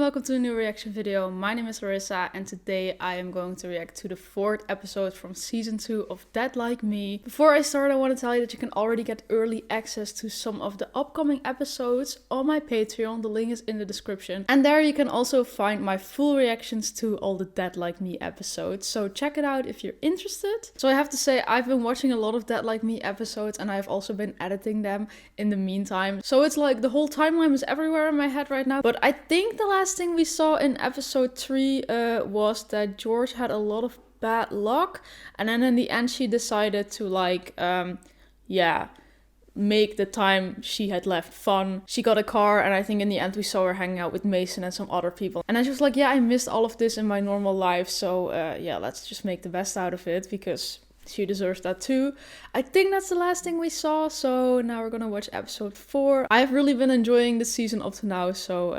welcome to a new reaction video. My name is Larissa and today I am going to react to the 4th episode from season 2 of Dead Like Me. Before I start, I want to tell you that you can already get early access to some of the upcoming episodes on my Patreon. The link is in the description. And there you can also find my full reactions to all the Dead Like Me episodes. So check it out if you're interested. So I have to say, I've been watching a lot of Dead Like Me episodes and I've also been editing them in the meantime. So it's like the whole timeline is everywhere in my head right now. But I think the last thing we saw in episode 3 was that George had a lot of bad luck. And then in the end she decided to make the time she had left fun. She got a car and I think in the end we saw her hanging out with Mason and some other people. And I was like, yeah, I missed all of this in my normal life. So let's just make the best out of it because she deserves that too. I think that's the last thing we saw. So now we're gonna watch episode 4. I've really been enjoying the season up to now. So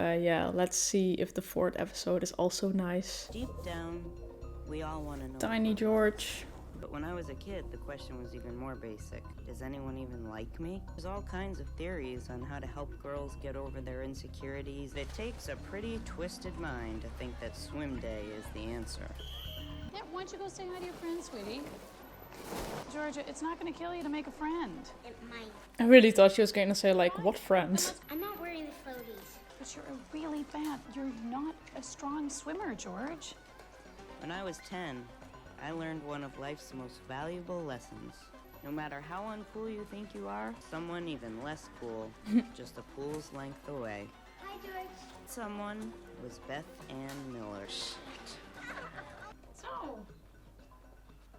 let's see if the 4th episode is also nice. Deep down, we all want to know. Tiny George. But when I was a kid, the question was even more basic. Does anyone even like me? There's all kinds of theories on how to help girls get over their insecurities. It takes a pretty twisted mind to think that swim day is the answer. Yeah, why don't you go say hi to your friend, sweetie? Georgia, it's not going to kill you to make a friend. It might. I really thought she was going to say like, what friends? I'm not wearing the floaties. But you're really bad. You're not a strong swimmer, George. When I was 10, I learned one of life's most valuable lessons. No matter how uncool you think you are, someone even less cool, just a pool's length away. Hi, George. Someone was Beth Ann Miller. So,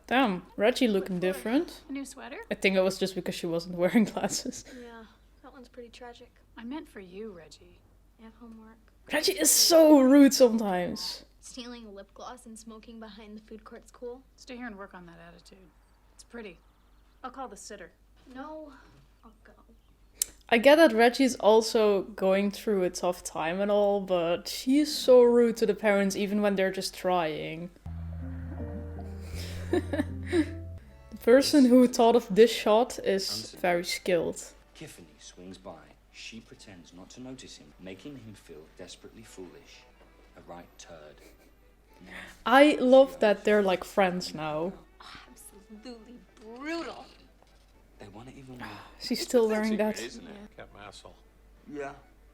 Damn, Reggie looking different. a new sweater? I think it was just because she wasn't wearing glasses. Yeah, that one's pretty tragic. I meant for you, Reggie. I have homework. Reggie is so rude sometimes. Stealing lip gloss and smoking behind the food court's cool. Stay here and work on that attitude. It's pretty. I'll call the sitter. No, I'll go. I get that Reggie's also going through a tough time and all, but she's so rude to the parents even when they're just trying. The person who thought of this shot is very skilled. Tiffany swings by. She pretends not to notice him, making him feel desperately foolish. A right turd. I love that they're like friends now. Absolutely brutal. They want it even more. She's still wearing that. Isn't it? Captain Asshole. Yeah.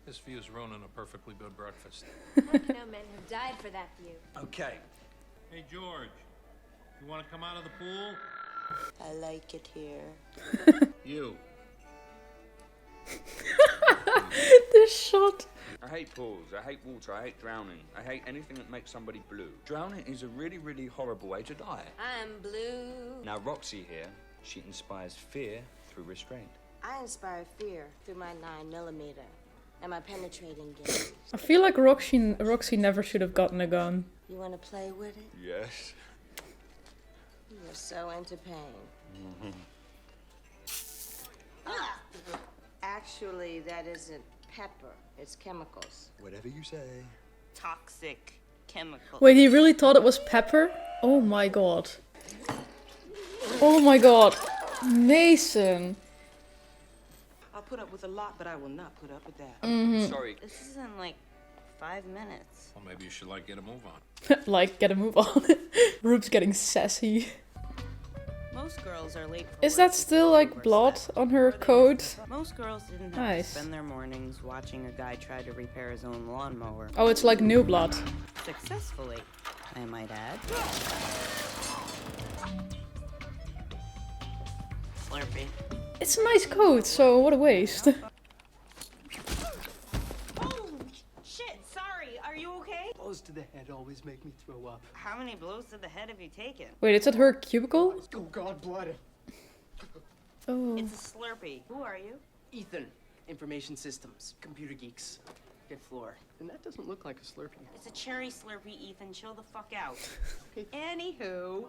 This view's ruining a perfectly good breakfast. I know men have died for that view. Okay. Hey, George. You want to come out of the pool? I like it here. You. This shot. I hate pools, I hate water, I hate drowning. I hate anything that makes somebody blue. Drowning is a really, really horrible way to die. I'm blue. Now Roxy here, she inspires fear through restraint. I inspire fear through my 9mm and my penetrating gaze. I feel like Roxy never should have gotten a gun. You want to play with it? Yes. You're so into pain. Actually, that isn't pepper. It's chemicals. Whatever you say. Toxic chemical. Wait, he really thought it was pepper? Oh my god. Oh my god. Mason. I'll put up with a lot, but I will not put up with that. Sorry. This is in like 5 minutes. Well, maybe you should get a move on. Like, get a move on. Rube's getting sassy. Most girls are late for Is work that because still they like blood overslept. on her coat? Most girls didn't have Nice. to spend their mornings watching a guy try to repair his own lawnmower. Oh, it's like new blood. Successfully, I might add. Slurpee. It's a nice coat, so what a waste. Oh, shit, sorry. Are you okay? Blows to the head always make me throw up. How many blows to the head have you taken? Wait, is that her cubicle? Oh God, blood. Oh. It's a Slurpee. Who are you? Ethan, information systems, computer geeks, 5th floor. And that doesn't look like a Slurpee. It's a cherry Slurpee, Ethan. Chill the fuck out. Okay. Anywho,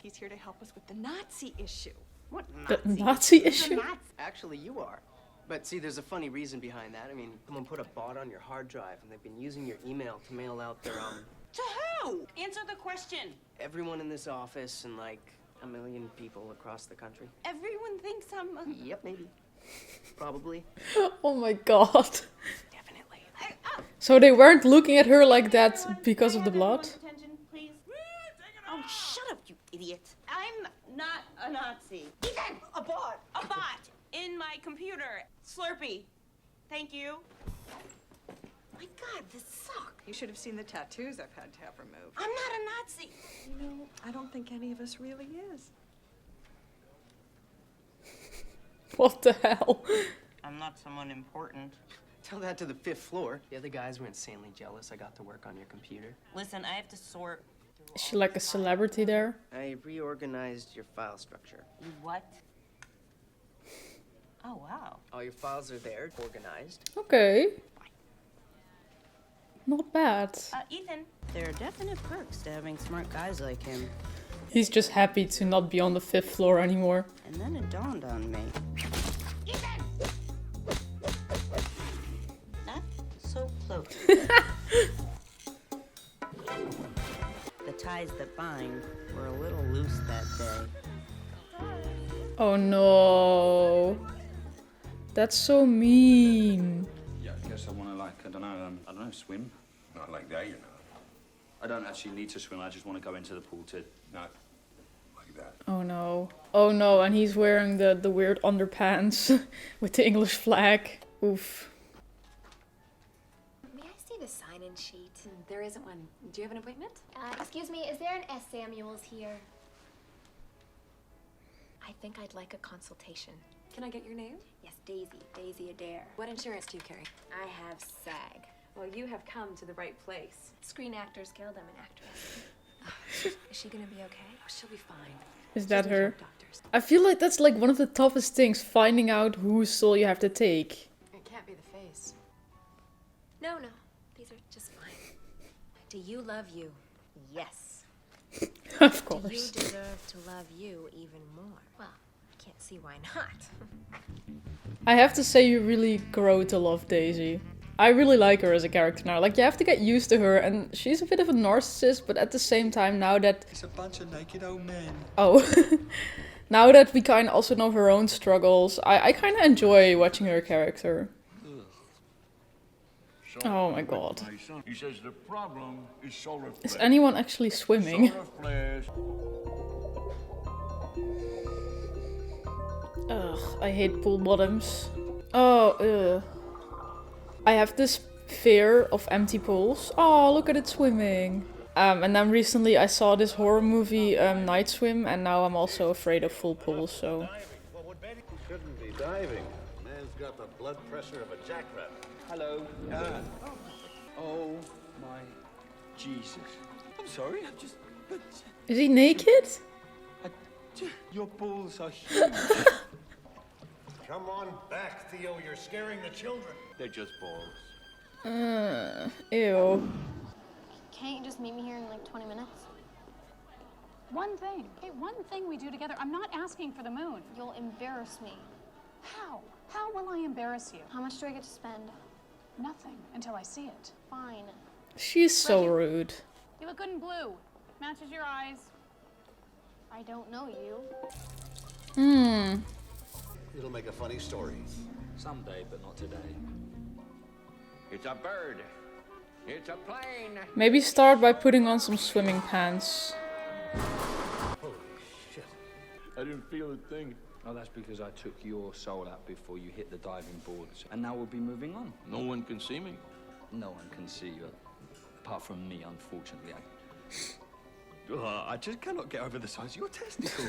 he's here to help us with the Nazi issue. What The Nazi? Nazi issue? Actually, you are. But see, there's a funny reason behind that. I mean, someone put a bot on your hard drive, and they've been using your email to mail out their, To who? Answer the question. everyone in this office and, like, 1 million people across the country. Everyone thinks I'm a... Yep, maybe. Probably. Oh my god. Definitely. So they weren't looking at her like that because of the blood? Attention, please. Oh, shut up, you idiot. I'm not a Nazi. Ethan! A bot! A bot! In my computer. Slurpee. Thank you. My God, this sucks. You should have seen the tattoos I've had to have removed. I'm not a Nazi. You know, I don't think any of us really is. What the hell? I'm not someone important. Tell that to the 5th floor. The other guys were insanely jealous I got to work on your computer. Listen, I have to sort. Is she like a celebrity there? I reorganized your file structure. You what? Oh, wow. All your files are there, organized. Okay. Not bad. Ethan. There are definite perks to having smart guys like him. He's just happy to not be on the 5th floor anymore. And then it dawned on me. Ethan! Not so close. The ties that bind were a little loose that day. Oh no. That's so mean. Yeah, I guess I want to I don't know, swim. Not like that, you're not. I don't actually need to swim. I just want to go into the pool to. Not like that. Oh no. Oh no, and he's wearing the weird underpants with the English flag. Oof. May I see the sign-in sheet? There isn't one. Do you have an appointment? Excuse me, is there an S. Samuels here? I think I'd like a consultation. Can I get your name? Yes, Daisy Adair. What insurance do you carry? I have SAG. Well, you have come to the right place. Screen Actors Guild, I'm an actress. Is she gonna be okay? Oh, she'll be fine. Is that her? I feel like that's like one of the toughest things, finding out whose soul you have to take. It can't be the face. No, these are just fine. Do you love you? Yes. Of course. Do you deserve to love you even more? Well, I can't see why not. I have to say you really grow to love Daisy. I really like her as a character now. Like, you have to get used to her, and she's a bit of a narcissist, but at the same time, now that... It's a bunch of naked old men. Oh. Now that we kind of also know her own struggles, I kind of enjoy watching her character. Oh my god. He says the problem is solar flares. Is anyone actually swimming? Solar flares. Ugh, I hate pool bottoms. Oh, ugh. I have this fear of empty pools. Oh, look at it swimming. And then recently I saw this horror movie, Night Swim, and now I'm also afraid of full pools, so... You shouldn't be diving. Man's got the blood pressure of a jackrabbit. Hello. Oh my Jesus. I'm sorry, I'm just... Is he naked? Your balls are huge. Come on back, Theo. You're scaring the children. They're just balls. Ew. Can't you just meet me here in like 20 minutes? One thing. Okay, one thing we do together. I'm not asking for the moon. You'll embarrass me. How? How will I embarrass you? How much do I get to spend? Nothing until I see it. Fine. She's so rude. You look good in blue. Matches your eyes. I don't know you. It'll make a funny story. Someday, but not today. It's a bird. It's a plane. Maybe start by putting on some swimming pants. Holy shit. I didn't feel a thing. Oh, that's because I took your soul out before you hit the diving boards. And now we'll be moving on. No one can see me. No one can see you. Apart from me, unfortunately. I just cannot get over the size of your testicle.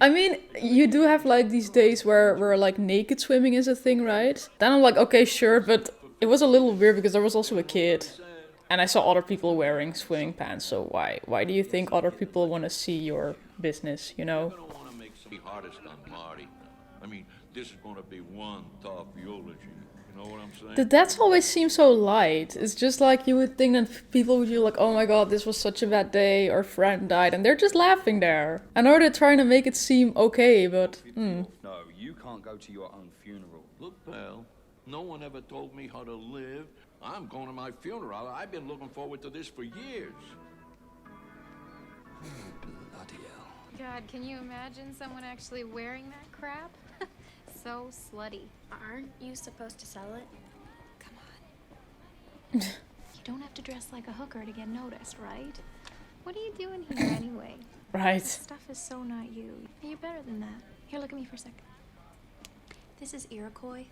I mean, you do have like these days where like naked swimming is a thing, right? Then I'm like, okay, sure, but it was a little weird because there was also a kid. And I saw other people wearing swimming pants, so why do you think other people want to see your business, you know? I don't want to make some hardest on Marty. I mean, this is going to be one tough eulogy. You know what I'm saying? The deaths always seem so light. It's just like you would think that people would be like, oh my god, this was such a bad day, or friend died, and they're just laughing there. I know they're trying to make it seem okay, but... No, you can't go to your own funeral. Look, pal, no one ever told me how to live. I'm going to my funeral. I've been looking forward to this for years. Bloody hell. God, can you imagine someone actually wearing that crap? So slutty. Aren't you supposed to sell it? Come You don't have to dress like a hooker to get noticed, right? What are you doing here anyway? Right. This stuff is so not you. You're better than that. Here, look at me for a sec. This is Iroquois.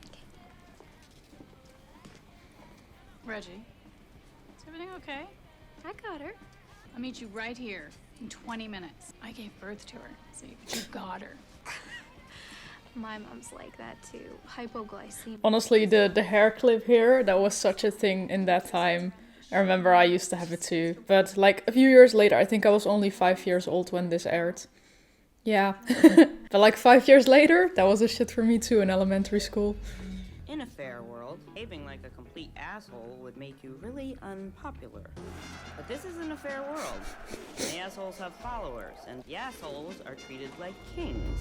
Reggie, is everything okay? I got her. I'll meet you right here in 20 minutes. I gave birth to her. See, but you got her. My mom's like that too. Hypoglycemia. Honestly, the hair clip here, that was such a thing in that time. I remember I used to have it too. But like a few years later, I think I was only 5 years old when this aired. Yeah. But like 5 years later, that was a shit for me too in elementary school. In a fair world, behaving like a complete asshole would make you really unpopular. But this isn't a fair world. The assholes have followers, and the assholes are treated like kings.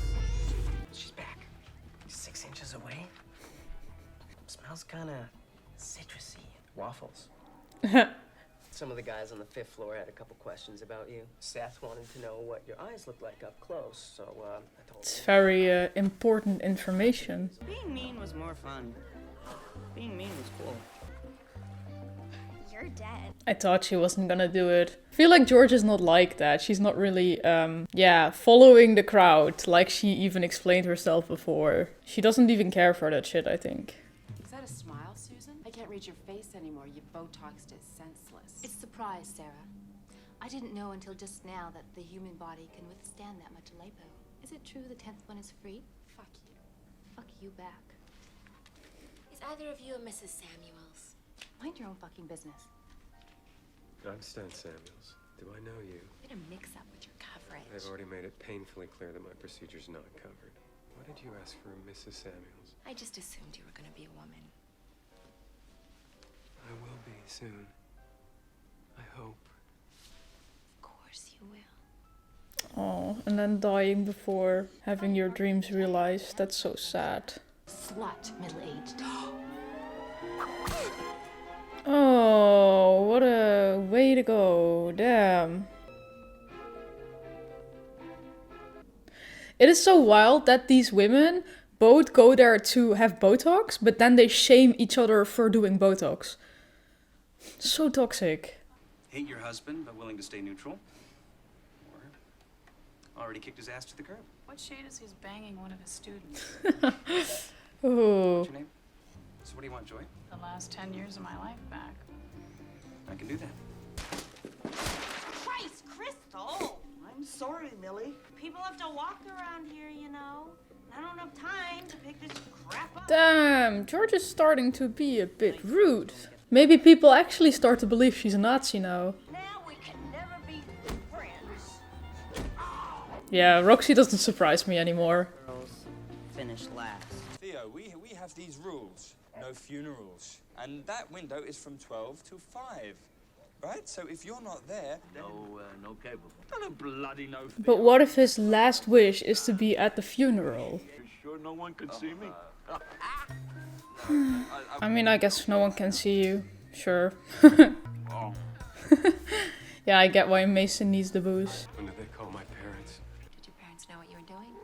She's back. 6 inches away. Smells kind of citrusy. Waffles. Some of the guys on the 5th floor had a couple questions about you. Seth wanted to know what your eyes look like up close, so I told him. It's very important information. Being mean was more fun. Being mean was cool. You're dead. I thought she wasn't gonna do it. I feel like George is not like that. She's not really, following the crowd, like she even explained herself before. She doesn't even care for that shit, I think. Is that a smile, Susan? I can't read your face anymore. You Botoxed it senseless. It's surprise, Sarah. I didn't know until just now that the human body can withstand that much lipo. Is it true the 10th one is free? Fuck you. Fuck you back. Is either of you a Mrs. Samuels? Mind your own fucking business. I'm Stan Samuels. Do I know you? Bit of mix-up with your coverage. I've already made it painfully clear that my procedure's not covered. Why did you ask for Mrs. Samuels? I just assumed you were gonna be a woman. I will be soon. I hope. Of course you will. Oh, and then dying before having your dreams realized. That's so sad. Slut, middle-aged. Oh, what a way to go. Damn. It is so wild that these women both go there to have Botox, but then they shame each other for doing Botox. So toxic. Hate your husband, but willing to stay neutral. Or already kicked his ass to the curb. What shade is he's banging one of his students? Oh. What's your name? So what do you want, Joy? The last 10 years of my life back. I can do that. Christ, Crystal! I'm sorry, Millie. People have to walk around here, you know. I don't have time to pick this crap up. Damn, George is starting to be a bit rude. Maybe people actually start to believe she's a Nazi now. Now we can never be friends. Yeah, Roxy doesn't surprise me anymore. Girls finish last. Theo, we have these rules. No funerals. And that window is from 12 to 5. Right? So if you're not there... No cable. Not a bloody no... But what if his last wish is to be at the funeral? You sure no one can see me? I mean, I guess no one can see you. Sure. Yeah, I get why Mason needs the booze. When did they call my parents? Did your parents know what you were doing?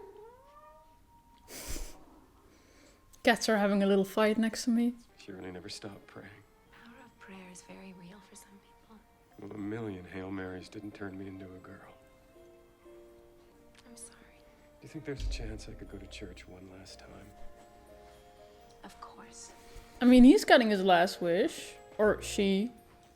Cats are having a little fight next to me. She really never stopped praying. Power of prayer is very real for some people. Well, a million Hail Marys didn't turn me into a girl. I'm sorry. Do you think there's a chance I could go to church one last time? Of course. I mean, he's getting his last wish. Or she.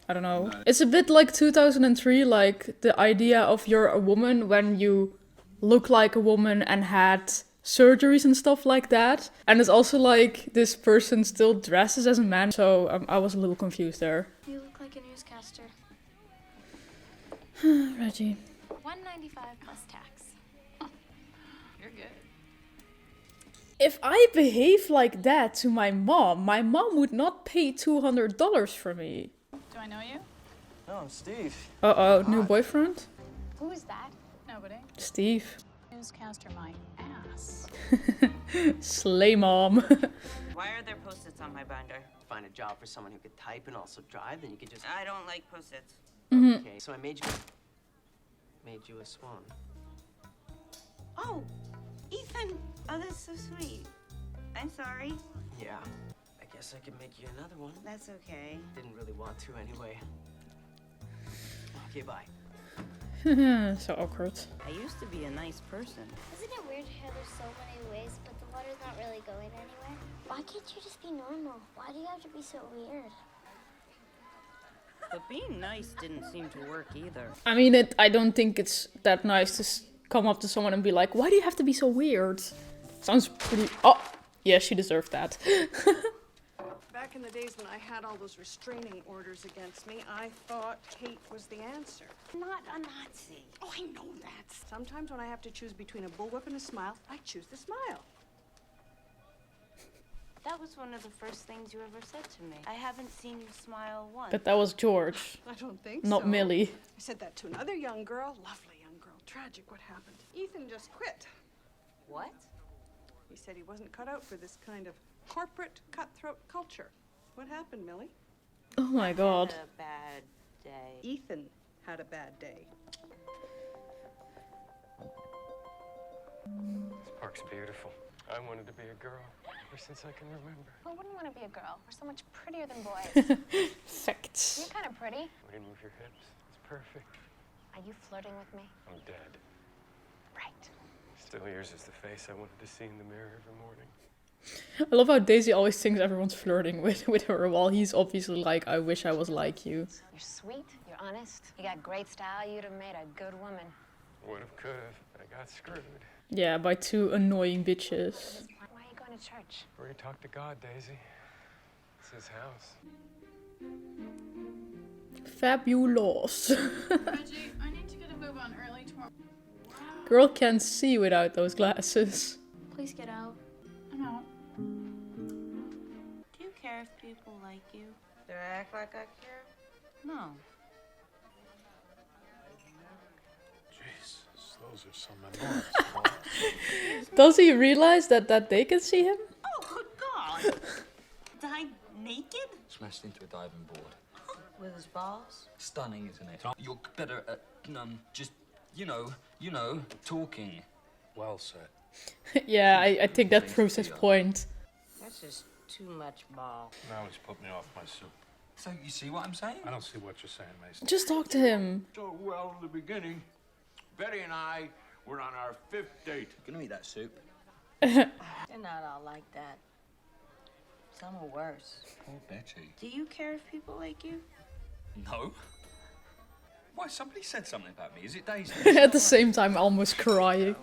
I don't know. It's a bit like 2003, like the idea of you're a woman when you look like a woman and had surgeries and stuff like that. And it's also like this person still dresses as a man. So I was a little confused there. You look like a newscaster. Reggie. $195 plus tax. You're good. If I behave like that to my mom would not pay $200 for me. Do I know you? No, I'm Steve. Uh-oh, new boyfriend? Who's that? Nobody. Steve. Newscaster my ass. Slay mom. Why are there post-its on my binder? Find a job for someone who could type and also drive, then you could just... I don't like post-its. Okay, so I made you a swan. Oh, Ethan! Oh, that's so sweet. I'm sorry. Yeah, I Guess I could make you another one. That's okay. Didn't really want to anyway. Okay, bye. So awkward. I used to be a nice person. Isn't it weird how there's so many ways, but the water's not really going anywhere? Why can't you just be normal? Why do you have to be so weird? But being nice didn't seem to work either. I mean, I don't think it's that nice to come up to someone and be like, why do you have to be so weird? Sounds pretty... Oh, yeah, she deserved that. Back in the days when I had all those restraining orders against me, I thought hate was the answer. Not a Nazi. Oh, I know that. Sometimes when I have to choose between a bullwhip and a smile, I choose the smile. That was one of the first things you ever said to me. I haven't seen you smile once. But that was George. I don't think not so. Millie. I said that to another young girl. Lovely young girl. Tragic what happened. Ethan just quit. What? He said he wasn't cut out for this kind of corporate cutthroat culture. What happened, Millie? Oh my god. I had a bad day. Ethan had a bad day. This park's beautiful. I wanted to be a girl ever since I can remember. Who wouldn't want to be a girl? We're so much prettier than boys. Facts. You're kind of pretty. When you move your hips, it's perfect. Are you flirting with me? I'm dead. Right. Still, yours is the face I wanted to see in the mirror every morning. I love how Daisy always thinks everyone's flirting with her while he's obviously like, I wish I was like you. You're sweet. You're honest. You got great style. You'd have made a good woman. Would've, could've. I got screwed. Yeah, by two annoying bitches. Why are you going to church? Where you talk to God, Daisy. It's his house. Fabulous. Reggie, I need to get a move on early tomorrow. Girl can't see without those glasses. Please get out. I'm out. Do you care if people like you? Do I act like I care? No. Jesus, those are some enormous. Does he realize that they can see him? Oh, good God. Died naked? Smashed into a diving board. With his balls? Stunning, isn't it? You're better at, just, you know, talking. Well said. Yeah, I think that proves his point. That's just too much ball. Now he's put me off my soup. So you see what I'm saying? I don't see what you're saying, Mason. Just talk to him. So, well, in the beginning, Betty and I were on our 5th date. Gonna eat that soup? They're not all like that. Some are worse. Poor Betty. Do you care if people like you? No. Why, somebody said something about me. Is it Daisy? At the same time, almost crying.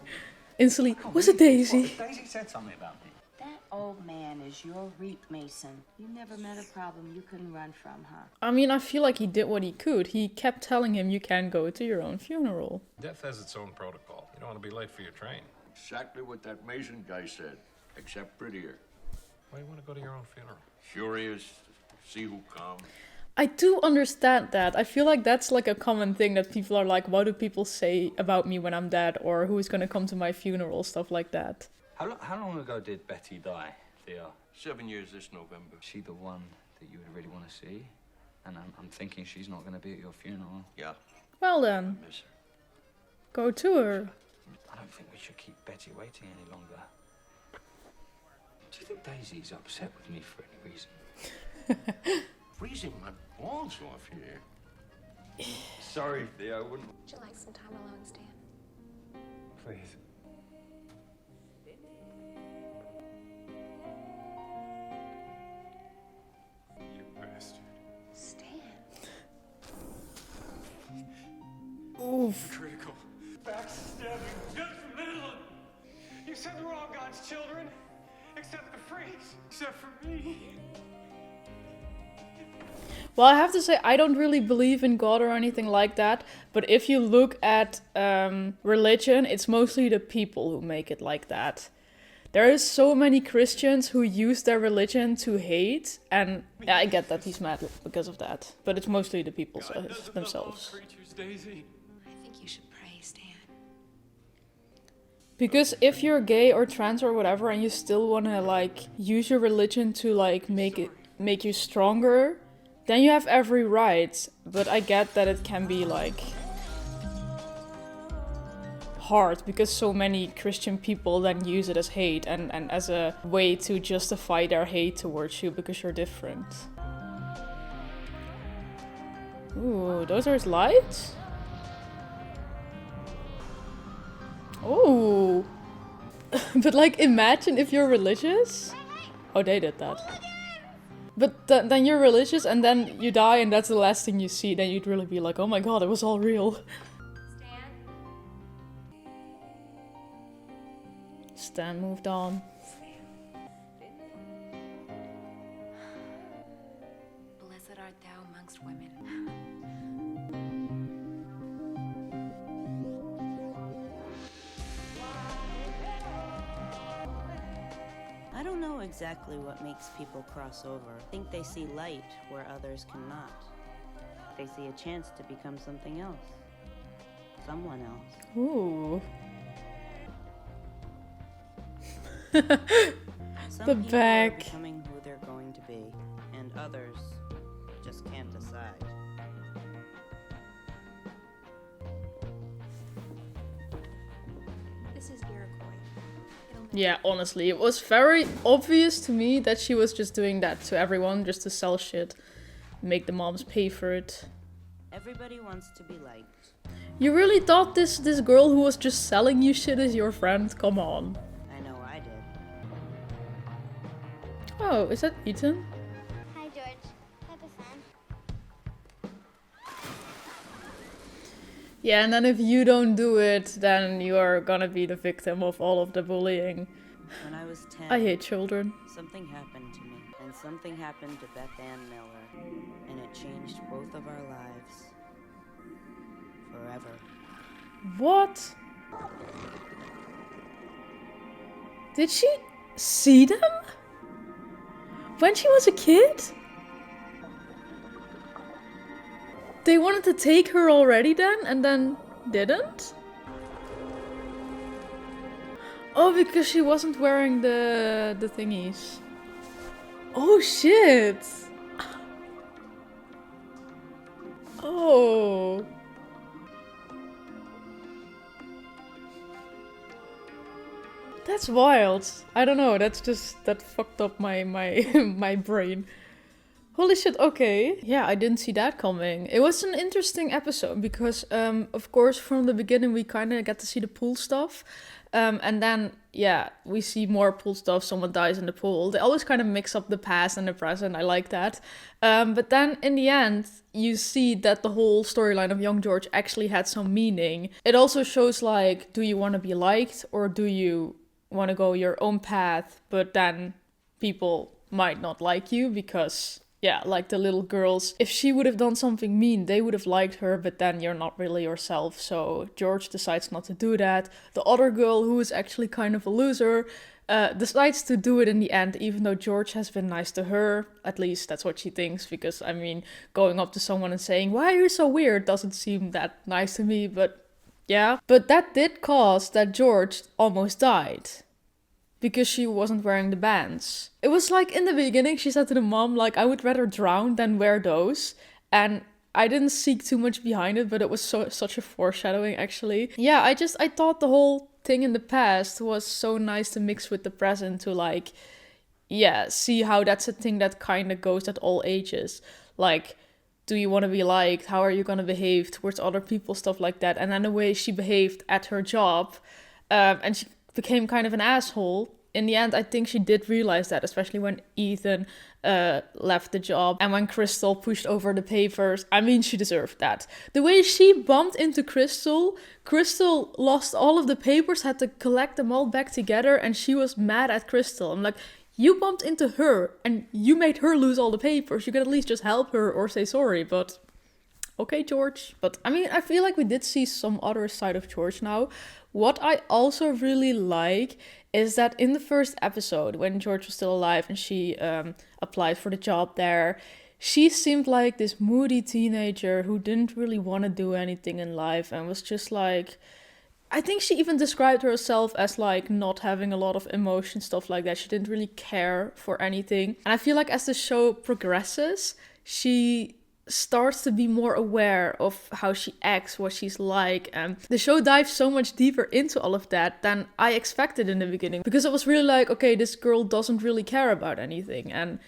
Instantly, was it Daisy? Daisy said something about me. That old man is your reap mason. You never met a problem you couldn't run from, huh? I mean, I feel like he did what he could. He kept telling him you can't go to your own funeral. Death has its own protocol. You don't want to be late for your train. Exactly what that Mason guy said, except prettier. Why do you want to go to your own funeral? Curious, see who comes. I do understand that. I feel like that's like a common thing that people are like, what do people say about me when I'm dead? Or who's going to come to my funeral? Stuff like that. How long ago did Betty die, Theo? 7 years this November. Is she the one that you would really want to see? And I'm thinking she's not going to be at your funeral. Yeah. Well then, Miss her. go to her. I don't think we should keep Betty waiting any longer. Do you think Daisy's upset with me for any reason? Freezing my balls off here. Sorry, Theo. Would you like some time alone, Stan? Please. You bastard. Stan. Oof. Critical. Backstabbing, judgmental. You said we're all God's children, except the freaks, except for me. Well, I have to say, I don't really believe in God or anything like that. But if you look at religion, it's mostly the people who make it like that. There is so many Christians who use their religion to hate. And yeah, I get that he's mad because of that. But it's mostly the people themselves. Daisy. I think you should pray, Stan. Because if you're gay or trans or whatever, and you still want to like use your religion to like make you stronger, then you have every right. But I get that it can be like hard because so many Christian people then use it as hate and as a way to justify their hate towards you because you're different. Ooh, those are his lights? Oh. But like, imagine if you're religious. Oh, they did that. But then you're religious and then you die and that's the last thing you see. Then you'd really be like, oh my god, it was all real. Stan moved on. Blessed art thou amongst women. I don't know exactly what makes people cross over. I think they see light where others cannot. They see a chance to become something else. Someone else. Ooh. Some The people back. are becoming who they're going to be, and others just can't decide. This is Iroquois. Yeah, honestly, it was very obvious to me that she was just doing that to everyone just to sell shit. Make the moms pay for it. Everybody wants to be liked. You really thought this girl who was just selling you shit is your friend? Come on. I know I did. Oh, is that Ethan? Hi, George. Type of fan. Yeah, and then if you don't do it, then you are gonna be the victim of all of the bullying. When I was 10, I hate children. something happened to me, and something happened to Beth Ann Miller, and it changed both of our lives. Forever. What? Did she see them? When she was a kid? They wanted to take her already then, and then didn't? Oh, because she wasn't wearing the thingies. Oh shit! Oh. That's wild. I don't know, that fucked up my my brain. Holy shit, okay. Yeah, I didn't see that coming. It was an interesting episode because, of course, from the beginning we kind of get to see the pool stuff. And then, yeah, we see more pool stuff. Someone dies in the pool. They always kind of mix up the past and the present. I like that. But then in the end, you see that the whole storyline of young George actually had some meaning. It also shows, like, do you want to be liked or do you want to go your own path? But then people might not like you because... yeah, like the little girls. If she would have done something mean, they would have liked her, but then you're not really yourself. So George decides not to do that. The other girl, who is actually kind of a loser, decides to do it in the end, even though George has been nice to her. At least that's what she thinks, because, I mean, going up to someone and saying, "Why are you so weird?" doesn't seem that nice to me, but yeah. But that did cause that George almost died. Because she wasn't wearing the bands. It was like in the beginning, she said to the mom, like, I would rather drown than wear those. And I didn't seek too much behind it, but it was such a foreshadowing, actually. Yeah, I thought the whole thing in the past was so nice to mix with the present to, like, yeah, see how that's a thing that kind of goes at all ages. Like, do you want to be liked? How are you going to behave towards other people? Stuff like that. And then the way she behaved at her job, and she became kind of an asshole. In the end, I think she did realize that, especially when Ethan left the job and when Crystal pushed over the papers. I mean, she deserved that. The way she bumped into Crystal lost all of the papers, had to collect them all back together, and she was mad at Crystal. I'm like, you bumped into her and you made her lose all the papers. You could at least just help her or say sorry, but... okay, George. But, I mean, I feel like we did see some other side of George now. What I also really like is that in the first episode, when George was still alive and she applied for the job there, she seemed like this moody teenager who didn't really want to do anything in life and was just like... I think she even described herself as like not having a lot of emotion, stuff like that. She didn't really care for anything. And I feel like as the show progresses, she starts to be more aware of how she acts, what she's like, and the show dives so much deeper into all of that than I expected in the beginning, because it was really like, okay, this girl doesn't really care about anything, and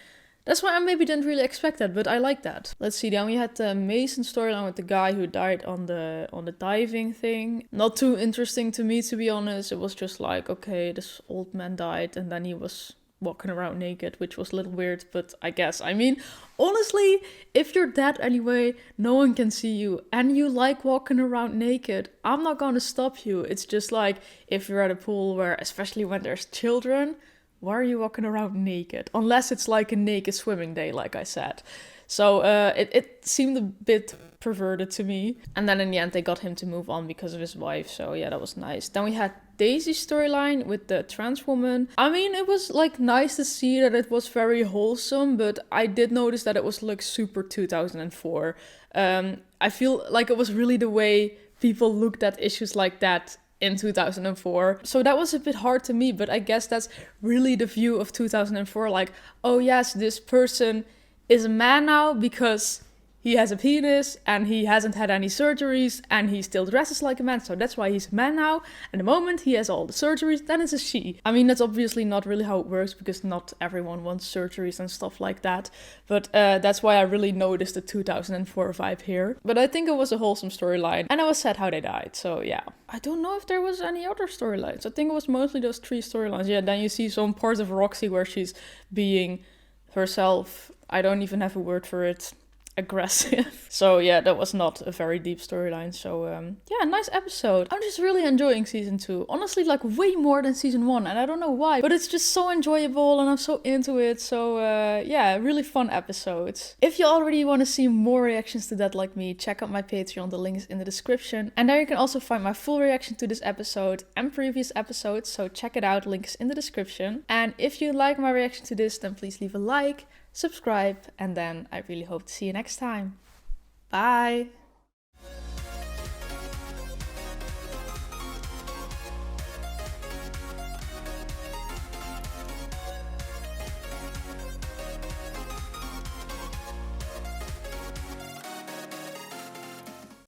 that's why I maybe didn't really expect that, but I like that. Let's see, then we had the Mason storyline with the guy who died on the diving thing. Not too interesting to me, to be honest. It was just like, okay, this old man died and then he was walking around naked, which was a little weird, but I guess. I mean, honestly, if you're dead anyway, no one can see you, and you like walking around naked, I'm not gonna stop you. It's just like, if you're at a pool where, especially when there's children, why are you walking around naked? Unless it's like a naked swimming day, like I said. So it seemed a bit perverted to me. And then in the end, they got him to move on because of his wife. So yeah, that was nice. Then we had Daisy's storyline with the trans woman. I mean, it was like nice to see that it was very wholesome, but I did notice that it was like super 2004. I feel like it was really the way people looked at issues like that in 2004. So that was a bit hard to me, but I guess that's really the view of 2004. Like, oh yes, this person is a man now because he has a penis and he hasn't had any surgeries and he still dresses like a man, so that's why he's a man now. And the moment he has all the surgeries, then it's a she. I mean, that's obviously not really how it works, because not everyone wants surgeries and stuff like that. But that's why I really noticed the 2004 vibe here. But I think it was a wholesome storyline, and I was sad how they died, so yeah. I don't know if there was any other storylines. I think it was mostly those 3 storylines. Yeah, then you see some parts of Roxy where she's being herself. I don't even have a word for it. Aggressive. So yeah, that was not a very deep storyline. So yeah, nice episode. I'm just really enjoying season 2. Honestly, like way more than season 1, and I don't know why, but it's just so enjoyable and I'm so into it. So yeah, really fun episodes. If you already want to see more reactions to That Like Me, check out my Patreon. The link is in the description, and there you can also find my full reaction to this episode and previous episodes, so check it out. Link is in the description. And if you like my reaction to this, then please leave a like, subscribe, and then I really hope to see you next time. Bye!